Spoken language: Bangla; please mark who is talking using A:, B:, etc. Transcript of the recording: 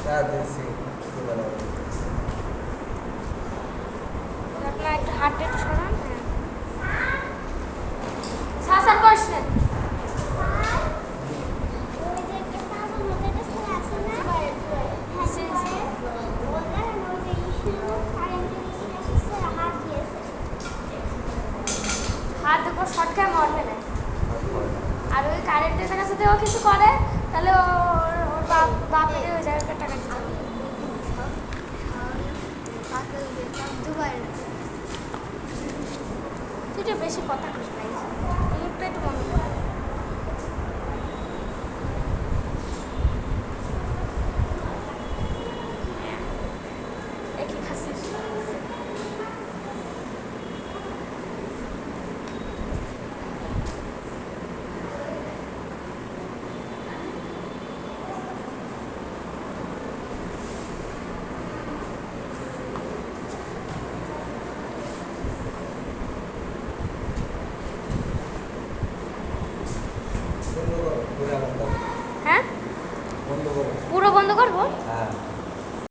A: আপনার একটু হাতটা একটু সরান। সাসার কোশ্চেন হাত উপর শর্ট খায় মরবে না। আর ওই কারেন্টের কাছে যদি ও কিছু করে তাহলে ওর বাপের ওই জায়গাটা টাকা দিতে হবে। তুই তো বেশি কথা কইস নাই, মুখটা একটু বন্ধ কর। একই খাসিস হ্যাঁ পুরো বন্ধ করবো।